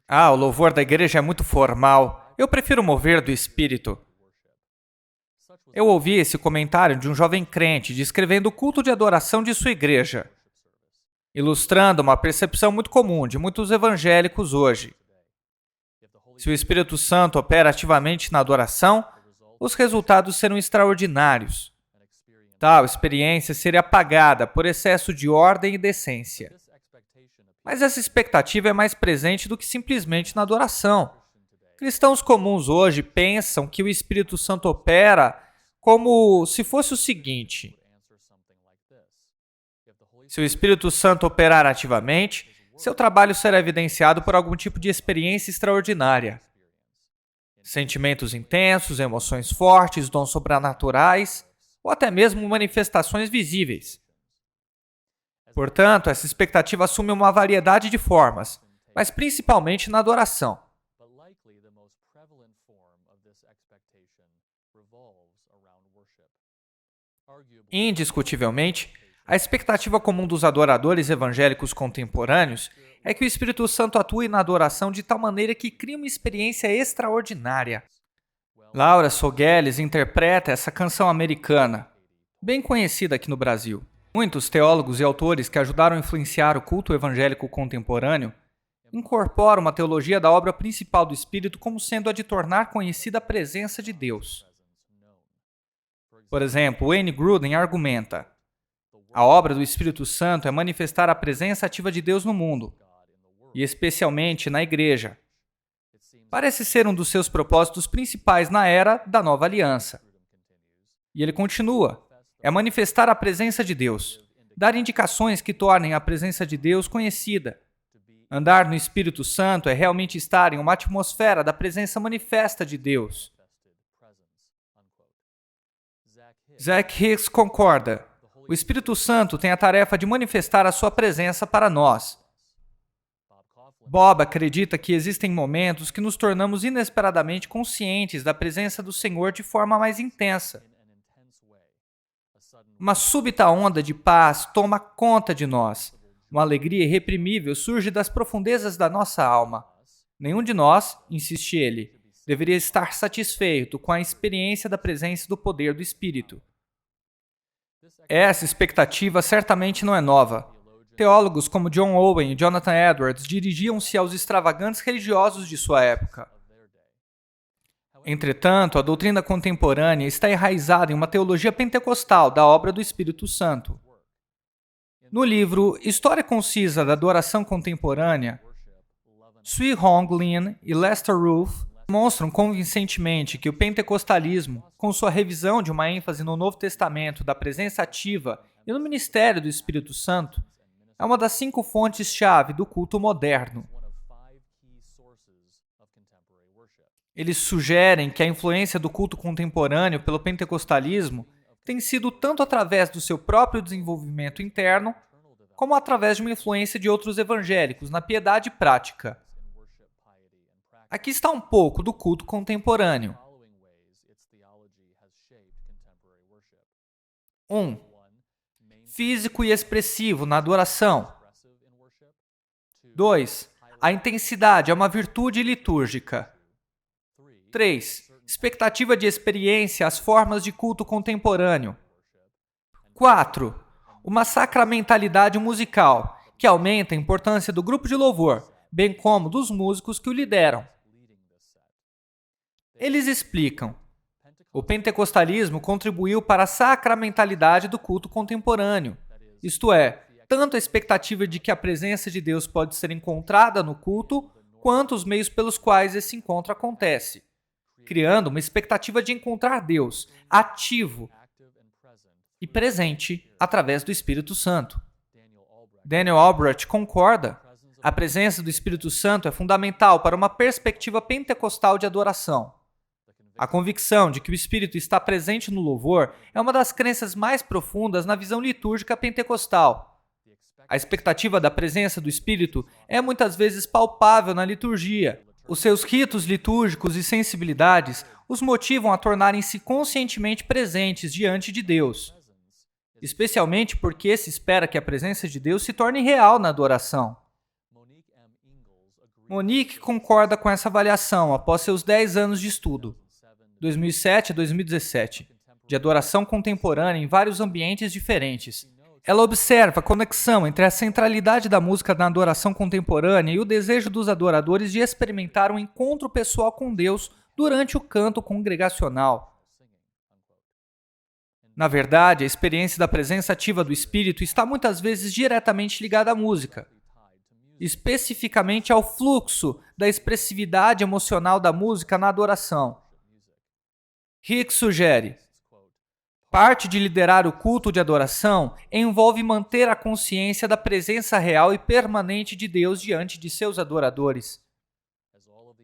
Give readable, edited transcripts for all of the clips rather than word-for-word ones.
Ah, o louvor da igreja é muito formal. Eu prefiro mover do espírito. Eu ouvi esse comentário de um jovem crente descrevendo o culto de adoração de sua igreja, ilustrando uma percepção muito comum de muitos evangélicos hoje. Se o Espírito Santo opera ativamente na adoração, os resultados serão extraordinários. Tal experiência seria apagada por excesso de ordem e decência. Mas essa expectativa é mais presente do que simplesmente na adoração. Cristãos comuns hoje pensam que o Espírito Santo opera como se fosse o seguinte: se o Espírito Santo operar ativamente, seu trabalho será evidenciado por algum tipo de experiência extraordinária. Sentimentos intensos, emoções fortes, dons sobrenaturais, ou até mesmo manifestações visíveis. Portanto, essa expectativa assume uma variedade de formas, mas principalmente na adoração. Indiscutivelmente, a expectativa comum dos adoradores evangélicos contemporâneos é que o Espírito Santo atue na adoração de tal maneira que crie uma experiência extraordinária. Laura Sogueles interpreta essa canção americana, bem conhecida aqui no Brasil. Muitos teólogos e autores que ajudaram a influenciar o culto evangélico contemporâneo incorporam uma teologia da obra principal do Espírito como sendo a de tornar conhecida a presença de Deus. Por exemplo, Wayne Grudem argumenta: a obra do Espírito Santo é manifestar a presença ativa de Deus no mundo, e especialmente na igreja. Parece ser um dos seus propósitos principais na era da Nova Aliança. E ele continua: é manifestar a presença de Deus, dar indicações que tornem a presença de Deus conhecida. Andar no Espírito Santo é realmente estar em uma atmosfera da presença manifesta de Deus. Zach Hicks concorda: o Espírito Santo tem a tarefa de manifestar a sua presença para nós. Bob acredita que existem momentos que nos tornamos inesperadamente conscientes da presença do Senhor de forma mais intensa. Uma súbita onda de paz toma conta de nós. Uma alegria irreprimível surge das profundezas da nossa alma. Nenhum de nós, insiste ele, deveria estar satisfeito com a experiência da presença do poder do Espírito. Essa expectativa certamente não é nova. Teólogos como John Owen e Jonathan Edwards dirigiam-se aos extravagantes religiosos de sua época. Entretanto, a doutrina contemporânea está enraizada em uma teologia pentecostal da obra do Espírito Santo. No livro História Concisa da Adoração Contemporânea, Sui Hong Lin e Lester Roof demonstram convincentemente que o pentecostalismo, com sua revisão de uma ênfase no Novo Testamento da presença ativa e no ministério do Espírito Santo, é uma das 5 fontes-chave do culto moderno. Eles sugerem que a influência do culto contemporâneo pelo pentecostalismo tem sido tanto através do seu próprio desenvolvimento interno, como através de uma influência de outros evangélicos na piedade prática. Aqui está um pouco do culto contemporâneo. 1. Físico e expressivo na adoração. 2. A intensidade é uma virtude litúrgica. 3. Expectativa de experiência às formas de culto contemporâneo. 4. Uma sacramentalidade musical, que aumenta a importância do grupo de louvor, bem como dos músicos que o lideram. Eles explicam: o pentecostalismo contribuiu para a sacramentalidade do culto contemporâneo, isto é, tanto a expectativa de que a presença de Deus pode ser encontrada no culto, quanto os meios pelos quais esse encontro acontece, criando uma expectativa de encontrar Deus ativo e presente através do Espírito Santo. Daniel Albrecht concorda: a presença do Espírito Santo é fundamental para uma perspectiva pentecostal de adoração. A convicção de que o Espírito está presente no louvor é uma das crenças mais profundas na visão litúrgica pentecostal. A expectativa da presença do Espírito é muitas vezes palpável na liturgia. Os seus ritos litúrgicos e sensibilidades os motivam a tornarem-se conscientemente presentes diante de Deus, especialmente porque se espera que a presença de Deus se torne real na adoração. Monique concorda com essa avaliação após seus 10 anos de estudo, 2007 a 2017, de adoração contemporânea em vários ambientes diferentes. Ela observa a conexão entre a centralidade da música na adoração contemporânea e o desejo dos adoradores de experimentar um encontro pessoal com Deus durante o canto congregacional. Na verdade, a experiência da presença ativa do Espírito está muitas vezes diretamente ligada à música, especificamente ao fluxo da expressividade emocional da música na adoração. Hicks sugere: parte de liderar o culto de adoração envolve manter a consciência da presença real e permanente de Deus diante de seus adoradores.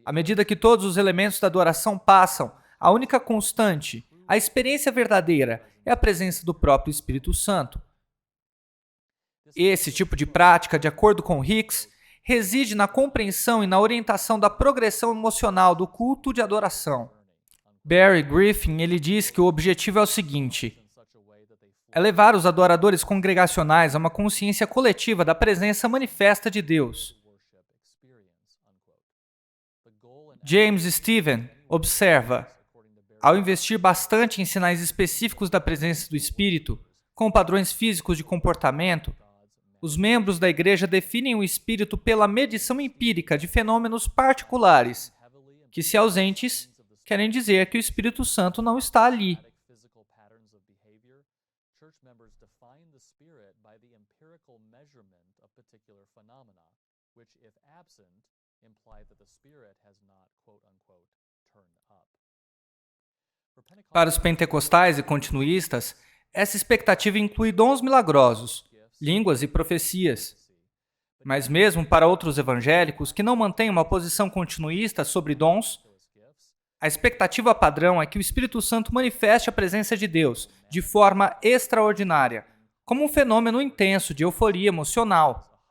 À medida que todos os elementos da adoração passam, a única constante, a experiência verdadeira, é a presença do próprio Espírito Santo. Esse tipo de prática, de acordo com Hicks, reside na compreensão e na orientação da progressão emocional do culto de adoração. Barry Griffin, ele diz que o objetivo é o seguinte: é levar os adoradores congregacionais a uma consciência coletiva da presença manifesta de Deus. James Stephen observa: ao investir bastante em sinais específicos da presença do Espírito, com padrões físicos de comportamento, os membros da igreja definem o Espírito pela medição empírica de fenômenos particulares, que, se ausentes, querem dizer que o Espírito Santo não está ali. Para os pentecostais e continuistas, essa expectativa inclui dons milagrosos, línguas e profecias. Mas mesmo para outros evangélicos que não mantêm uma posição continuista sobre dons, a expectativa padrão é que o Espírito Santo manifeste a presença de Deus de forma extraordinária, como um fenômeno intenso de euforia emocional.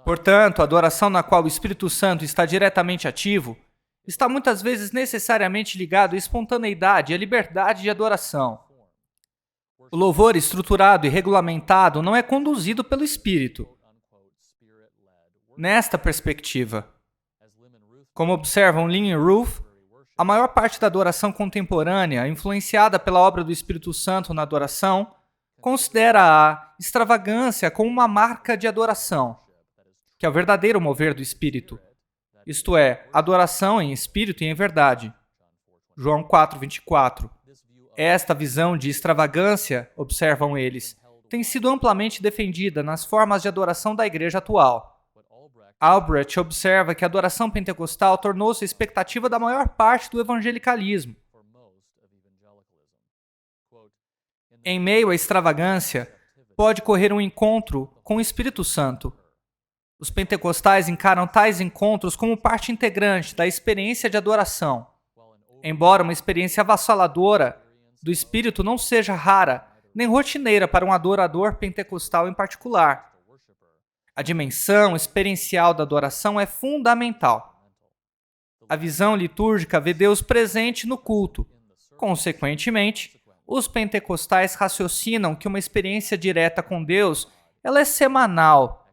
Portanto, a adoração na qual o Espírito Santo está diretamente ativo está muitas vezes necessariamente ligado à espontaneidade e à liberdade de adoração. O louvor estruturado e regulamentado não é conduzido pelo Espírito. Nesta perspectiva, como observam Lynn e Ruth, a maior parte da adoração contemporânea, influenciada pela obra do Espírito Santo na adoração, considera a extravagância como uma marca de adoração, que é o verdadeiro mover do Espírito, isto é, adoração em espírito e em verdade. João 4:24. Esta visão de extravagância, observam eles, tem sido amplamente defendida nas formas de adoração da igreja atual. Albrecht observa que a adoração pentecostal tornou-se a expectativa da maior parte do evangelicalismo. Em meio à extravagância, pode correr um encontro com o Espírito Santo. Os pentecostais encaram tais encontros como parte integrante da experiência de adoração. Embora uma experiência avassaladora do Espírito não seja rara, nem rotineira para um adorador pentecostal em particular, a dimensão experiencial da adoração é fundamental. A visão litúrgica vê Deus presente no culto. Consequentemente, os pentecostais raciocinam que uma experiência direta com Deus ela é semanal.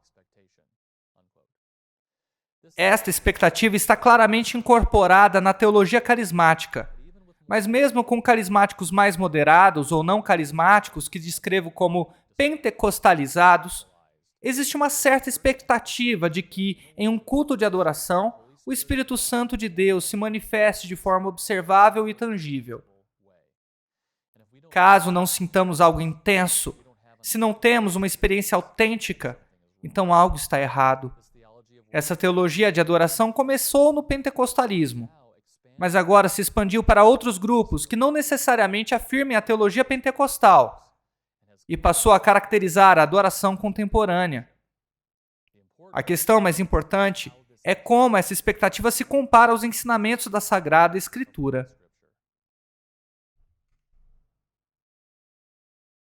Esta expectativa está claramente incorporada na teologia carismática. Mas mesmo com carismáticos mais moderados ou não carismáticos, que descrevo como pentecostalizados, existe uma certa expectativa de que, em um culto de adoração, o Espírito Santo de Deus se manifeste de forma observável e tangível. Caso não sintamos algo intenso, se não temos uma experiência autêntica, então algo está errado. Essa teologia de adoração começou no pentecostalismo, mas agora se expandiu para outros grupos que não necessariamente afirmem a teologia pentecostal e passou a caracterizar a adoração contemporânea. A questão mais importante é como essa expectativa se compara aos ensinamentos da Sagrada Escritura.